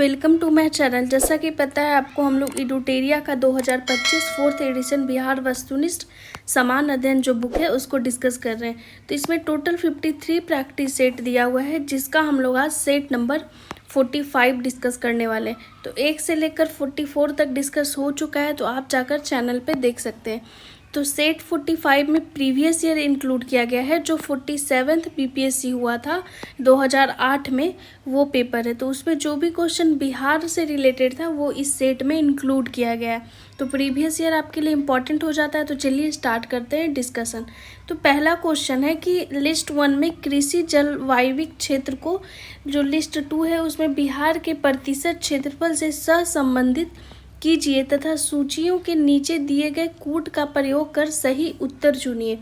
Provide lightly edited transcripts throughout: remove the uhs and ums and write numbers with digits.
Welcome to my channel. जैसा कि पता है आपको, हम लोग इडुटेरिया का 2025 फोर्थ एडिशन बिहार वस्तुनिष्ठ समान अध्ययन जो बुक है उसको डिस्कस कर रहे हैं। तो इसमें टोटल 53 प्रैक्टिस सेट दिया हुआ है, जिसका हम लोग आज सेट नंबर 45 डिस्कस करने वाले हैं। तो 1 से लेकर 44 तक डिस्कस हो चुका है, तो आप जाकर चैनल पे देख सकते हैं। तो सेट 45 में प्रीवियस ईयर इंक्लूड किया गया है, जो 47th बीपीएससी हुआ था 2008 में, वो पेपर है। तो उसमें जो भी क्वेश्चन बिहार से रिलेटेड था वो इस सेट में इंक्लूड किया गया है। तो प्रीवियस ईयर आपके लिए इम्पॉर्टेंट हो जाता है। तो चलिए स्टार्ट करते हैं डिस्कशन। तो पहला क्वेश्चन है कि लिस्ट 1 में कृषि जलवायविक क्षेत्र को, जो लिस्ट 2 है उसमें बिहार के प्रतिशत क्षेत्रफल से सहसंबंधित कीजिए तथा सूचियों के नीचे दिए गए कूट का प्रयोग कर सही उत्तर चुनिए।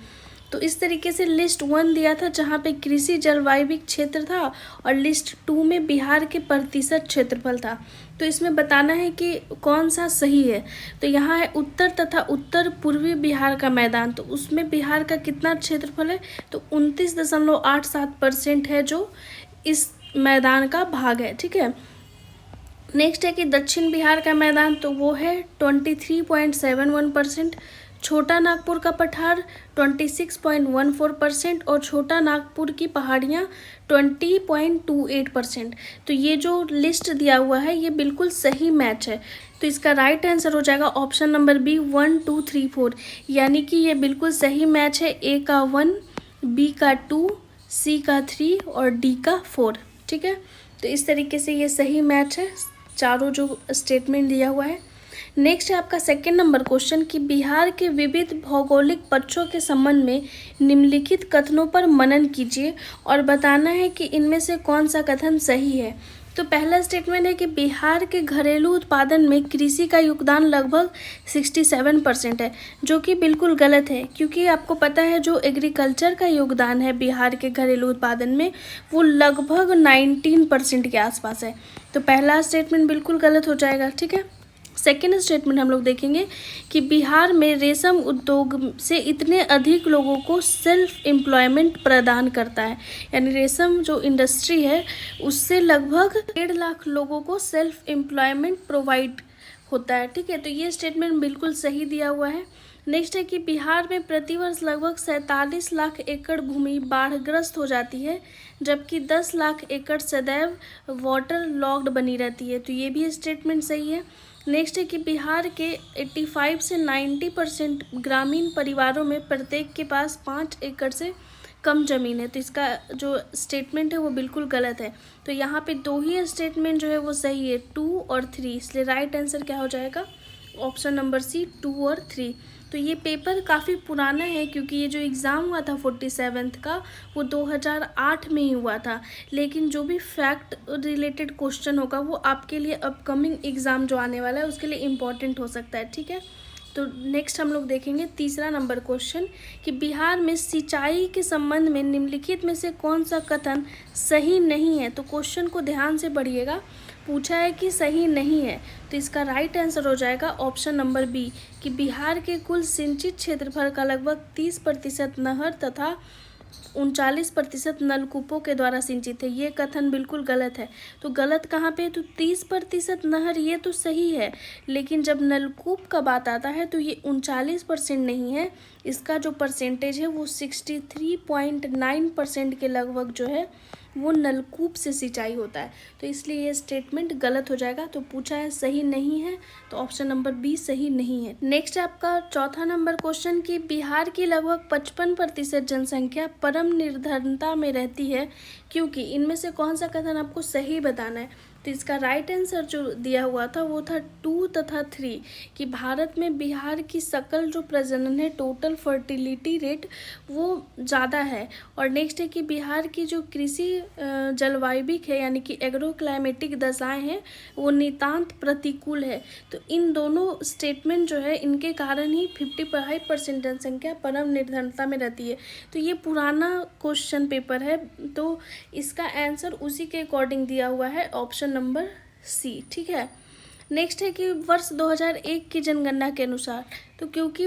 तो इस तरीके से लिस्ट 1 दिया था जहाँ पे कृषि जलवायविक क्षेत्र था, और लिस्ट 2 में बिहार के प्रतिशत क्षेत्रफल था। तो इसमें बताना है कि कौन सा सही है। तो यहाँ है उत्तर तथा उत्तर पूर्वी बिहार का मैदान, तो उसमें बिहार का कितना क्षेत्रफल है, तो 29.87% है जो इस मैदान का भाग है। ठीक है। नेक्स्ट है कि दक्षिण बिहार का मैदान, तो वो है 23.71%। छोटा नागपुर का पठार 26.14% और छोटा नागपुर की पहाड़ियाँ 20.28%। तो ये जो लिस्ट दिया हुआ है ये बिल्कुल सही मैच है। तो इसका राइट आंसर हो जाएगा ऑप्शन नंबर बी 1 2 3 4, यानी कि ये बिल्कुल सही मैच है। ए का 1, बी का 2, सी का 3 और डी का 4। ठीक है। तो इस तरीके से ये सही मैच है, चारों जो स्टेटमेंट दिया हुआ है। नेक्स्ट है आपका सेकंड नंबर क्वेश्चन कि बिहार के विविध भौगोलिक पक्षों के संबंध में निम्नलिखित कथनों पर मनन कीजिए और बताना है कि इनमें से कौन सा कथन सही है। तो पहला स्टेटमेंट है कि बिहार के घरेलू उत्पादन में कृषि का योगदान लगभग 67% है, जो कि बिल्कुल गलत है, क्योंकि आपको पता है जो एग्रीकल्चर का योगदान है बिहार के घरेलू उत्पादन में वो लगभग 19% के आसपास है। तो पहला स्टेटमेंट बिल्कुल गलत हो जाएगा। ठीक है। सेकेंड स्टेटमेंट हम लोग देखेंगे कि बिहार में रेशम उद्योग से इतने अधिक लोगों को सेल्फ एम्प्लॉयमेंट प्रदान करता है, यानी रेशम जो इंडस्ट्री है उससे लगभग 1.5 लाख लोगों को सेल्फ एम्प्लॉयमेंट प्रोवाइड होता है। ठीक है। तो ये स्टेटमेंट बिल्कुल सही दिया हुआ है। नेक्स्ट है कि बिहार में प्रतिवर्ष लगभग 47 लाख एकड़ भूमि बाढ़ग्रस्त हो जाती है, जबकि 10 लाख एकड़ सदैव वाटर लॉक्ड बनी रहती है। तो ये भी स्टेटमेंट सही है। नेक्स्ट है कि बिहार के 85 से 90% ग्रामीण परिवारों में प्रत्येक के पास 5 एकड़ से कम जमीन है। तो इसका जो स्टेटमेंट है वो बिल्कुल गलत है। तो यहाँ पे दो ही स्टेटमेंट जो है वो सही है, 2 और 3। इसलिए राइट आंसर क्या हो जाएगा, ऑप्शन नंबर सी 2 और 3। तो ये पेपर काफ़ी पुराना है, क्योंकि ये जो एग्ज़ाम हुआ था 47th का वो 2008 में ही हुआ था। लेकिन जो भी फैक्ट रिलेटेड क्वेश्चन होगा वो आपके लिए अपकमिंग एग्ज़ाम जो आने वाला है उसके लिए इम्पॉर्टेंट हो सकता है। ठीक है। तो नेक्स्ट हम लोग देखेंगे तीसरा नंबर क्वेश्चन कि बिहार में सिंचाई के संबंध में निम्नलिखित में से कौन सा कथन सही नहीं है। तो क्वेश्चन को ध्यान से पढ़िएगा, पूछा है कि सही नहीं है। तो इसका राइट आंसर हो जाएगा ऑप्शन नंबर बी कि बिहार के कुल सिंचित क्षेत्रफल का लगभग 30% नहर तथा 39% नलकूपों के द्वारा सिंचित है। ये कथन बिल्कुल गलत है। तो गलत कहाँ पे, तो 30% नहर ये तो सही है, लेकिन जब नलकूप का बात आता है तो ये 39% नहीं है। इसका जो परसेंटेज है वो 63.9% के लगभग जो है वो नलकूप से सिंचाई होता है। तो इसलिए ये स्टेटमेंट गलत हो जाएगा। तो पूछा है सही नहीं है, तो ऑप्शन नंबर बी सही नहीं है। नेक्स्ट आपका चौथा नंबर क्वेश्चन कि बिहार की लगभग 55% जनसंख्या परम निर्धनता में रहती है, क्योंकि इनमें से कौन सा कथन आपको सही बताना है। तो इसका राइट आंसर जो दिया हुआ था वो था 2 तथा 3 कि भारत में बिहार की सकल जो प्रजनन है, टोटल फर्टिलिटी रेट, वो ज़्यादा है। और नेक्स्ट है कि बिहार की जो कृषि जलवायविक है, यानी कि एग्रो क्लाइमेटिक दशाएँ हैं, वो नितांत प्रतिकूल है। तो इन दोनों स्टेटमेंट जो है इनके कारण ही 55% जनसंख्या परम निर्धनता में रहती है। तो ये पुराना क्वेश्चन पेपर है, तो इसका आंसर उसी के अकॉर्डिंग दिया हुआ है, ऑप्शन नंबर सी। ठीक है। नेक्स्ट है कि वर्ष 2001 की जनगणना के अनुसार, तो क्योंकि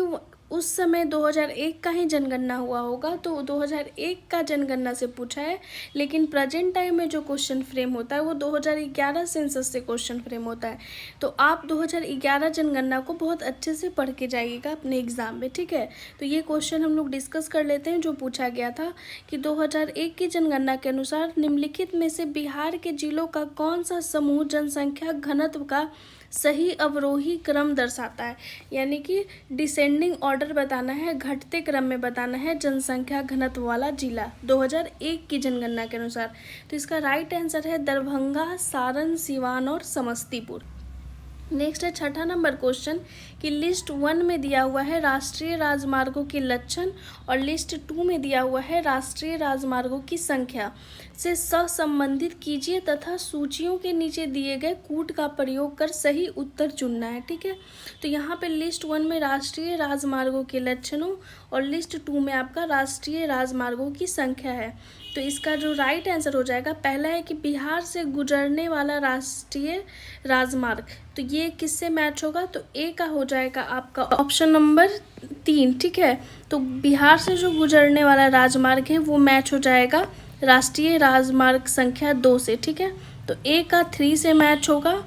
उस समय 2001 का ही जनगणना हुआ होगा, तो 2001 का जनगणना से पूछा है। लेकिन प्रेजेंट टाइम में जो क्वेश्चन फ्रेम होता है वो 2011 सेंसस से क्वेश्चन फ्रेम होता है। तो आप 2011 जनगणना को बहुत अच्छे से पढ़ के जाइएगा अपने एग्ज़ाम में, ठीक है। तो ये क्वेश्चन हम लोग डिस्कस कर लेते हैं जो पूछा गया था कि 2001 की जनगणना के अनुसार निम्नलिखित में से बिहार के जिलों का कौन सा समूह जनसंख्या घनत्व का सही अवरोही क्रम दर्शाता है। यानी कि डिसेंडिंग ऑर्डर बताना है, घटते क्रम में बताना है जनसंख्या घनत्व वाला जिला 2001 की जनगणना के अनुसार। तो इसका राइट आंसर है दरभंगा, सारण, सिवान और समस्तीपुर। नेक्स्ट है छठा नंबर क्वेश्चन कि लिस्ट 1 में दिया हुआ है राष्ट्रीय राजमार्गों के लक्षण और लिस्ट 2 में दिया हुआ है राष्ट्रीय राजमार्गों की संख्या से सहसंबंधित कीजिए तथा सूचियों के नीचे दिए गए कूट का प्रयोग कर सही उत्तर चुनना है, ठीक है। तो यहाँ पे लिस्ट 1 में राष्ट्रीय राजमार्गों के लक्षणों और लिस्ट 2 में आपका राष्ट्रीय राजमार्गों की संख्या है। तो इसका जो राइट आंसर हो जाएगा, पहला है कि बिहार से गुजरने वाला राष्ट्रीय राजमार्ग, तो ये किससे मैच होगा, तो ए का हो जाएगा आपका ऑप्शन नंबर 3, ठीक है। तो बिहार से जो गुजरने वाला राजमार्ग है वो मैच हो जाएगा राष्ट्रीय राजमार्ग संख्या 2 से, ठीक है। तो ए का 3 से मैच होगा।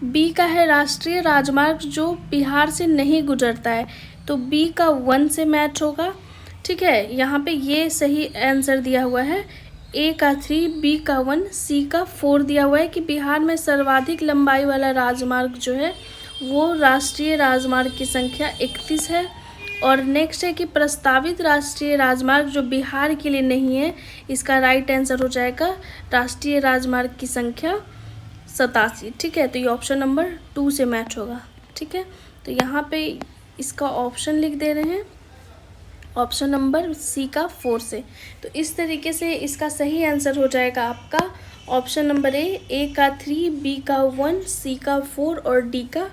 बी का है राष्ट्रीय राजमार्ग जो बिहार से नहीं गुजरता है, तो बी का 1 से मैच होगा, ठीक है। यहाँ पे ये सही आंसर दिया हुआ है, ए का 3, बी का 1, सी का 4 दिया हुआ है कि बिहार में सर्वाधिक लंबाई वाला राजमार्ग जो है वो राष्ट्रीय राजमार्ग की संख्या 31 है। और नेक्स्ट है कि प्रस्तावित राष्ट्रीय राजमार्ग जो बिहार के लिए नहीं है, इसका राइट आंसर हो जाएगा राष्ट्रीय राजमार्ग की संख्या 87, ठीक है। तो ये ऑप्शन नंबर 2 से मैच होगा, ठीक है। तो यहाँ पे इसका ऑप्शन लिख दे रहे हैं, ऑप्शन नंबर सी का 4 से। तो इस तरीके से इसका सही आंसर हो जाएगा आपका ऑप्शन नंबर ए का 3, बी का 1, सी का 4 और डी का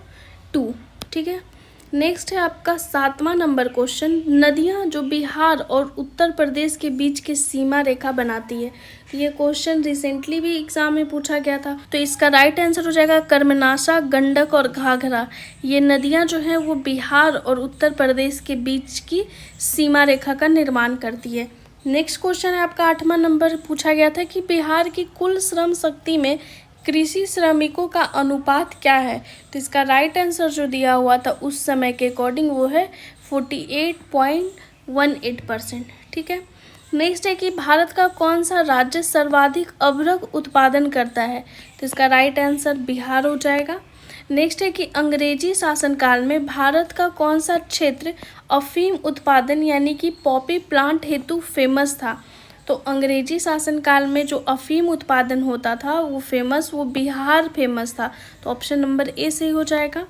2, ठीक है। नेक्स्ट है आपका 7वां नंबर क्वेश्चन, नदियां जो बिहार और उत्तर प्रदेश के बीच की सीमा रेखा बनाती है। ये क्वेश्चन रिसेंटली भी एग्जाम में पूछा गया था। तो इसका राइट आंसर हो जाएगा कर्मनाशा, गंडक और घाघरा। ये नदियां जो हैं वो बिहार और उत्तर प्रदेश के बीच की सीमा रेखा का निर्माण करती है। नेक्स्ट क्वेश्चन है आपका 8वां नंबर पूछा गया था कि बिहार की कुल श्रम शक्ति में कृषि श्रमिकों का अनुपात क्या है। तो इसका राइट आंसर जो दिया हुआ था उस समय के अकॉर्डिंग वो है 48.18%, ठीक है। नेक्स्ट है कि भारत का कौन सा राज्य सर्वाधिक अभ्रक उत्पादन करता है। तो इसका राइट आंसर बिहार हो जाएगा। नेक्स्ट है कि अंग्रेजी शासनकाल में भारत का कौन सा क्षेत्र अफीम उत्पादन यानी कि पॉपी प्लांट हेतु फेमस था। तो अंग्रेजी शासनकाल में जो अफीम उत्पादन होता था वो बिहार फेमस था। तो ऑप्शन नंबर ए सही हो जाएगा।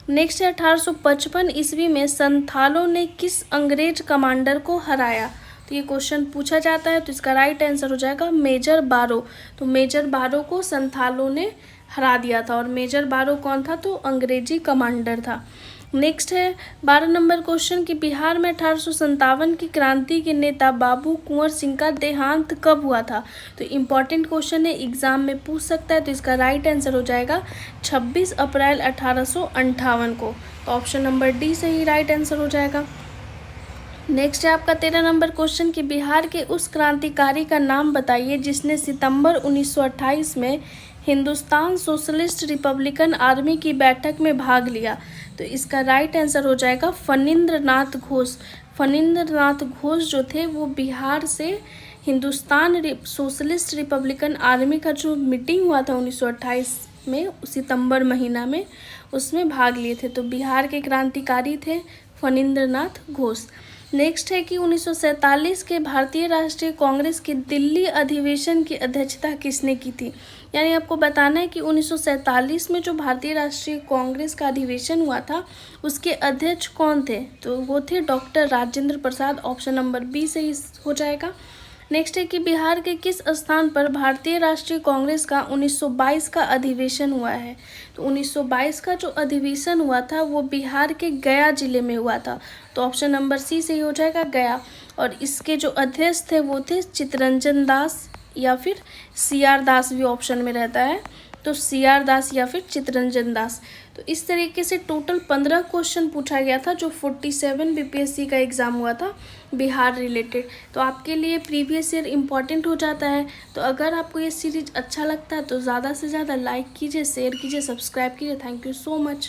नेक्स्ट है 1855 ईस्वी में संथालों ने किस अंग्रेज कमांडर को हराया। तो ये क्वेश्चन पूछा जाता है। तो इसका राइट आंसर हो जाएगा मेजर बारो। तो मेजर बारो को संथालों ने हरा दिया था और मेजर बारो कौन था, तो अंग्रेजी कमांडर था। नेक्स्ट है 12 नंबर क्वेश्चन कि बिहार में 1857 की क्रांति के नेता बाबू कुंवर सिंह का देहांत कब हुआ था। तो इम्पॉर्टेंट क्वेश्चन है, एग्जाम में पूछ सकता है। तो इसका राइट आंसर हो जाएगा 26 अप्रैल 1858 को। तो ऑप्शन नंबर डी सही राइट आंसर हो जाएगा। नेक्स्ट है आपका 13 नंबर क्वेश्चन कि बिहार के उस क्रांतिकारी का नाम बताइए जिसने सितंबर 1928 में हिंदुस्तान सोशलिस्ट रिपब्लिकन आर्मी की बैठक में भाग लिया। तो इसका राइट आंसर हो जाएगा फणींद्र नाथ घोष। फणींद्र नाथ घोष जो थे वो बिहार से हिंदुस्तान सोशलिस्ट रिपब्लिकन आर्मी का जो मीटिंग हुआ था 1928 में सितंबर महीना में, उसमें भाग लिए थे। तो बिहार के क्रांतिकारी थे फणींद्र नाथ घोष। नेक्स्ट है कि 1947 के भारतीय राष्ट्रीय कांग्रेस के दिल्ली अधिवेशन की अध्यक्षता किसने की थी। यानी आपको बताना है कि 1947 में जो भारतीय राष्ट्रीय कांग्रेस का अधिवेशन हुआ था उसके अध्यक्ष कौन थे। तो वो थे doctor Rajendra Prasad. Option number B सही हो जाएगा। नेक्स्ट है कि बिहार के किस स्थान पर भारतीय राष्ट्रीय कांग्रेस का 1922 का अधिवेशन हुआ है। तो 1922 का जो अधिवेशन हुआ था वो बिहार के गया जिले में हुआ था। तो ऑप्शन नंबर सी सही हो जाएगा, गया। और इसके जो अध्यक्ष थे वो थे चित्तरंजन दास या फिर CR दास भी ऑप्शन में रहता है। तो CR दास या फिर चित्तरंजन दास। तो इस तरीके से टोटल 15 क्वेश्चन पूछा गया था जो 47 BPSC का एग्ज़ाम हुआ था बिहार रिलेटेड। तो आपके लिए प्रीवियस ईयर इम्पॉर्टेंट हो जाता है। तो अगर आपको ये सीरीज अच्छा लगता है तो ज़्यादा से ज़्यादा लाइक कीजिए, शेयर कीजिए, सब्सक्राइब कीजिए। Thank you so much.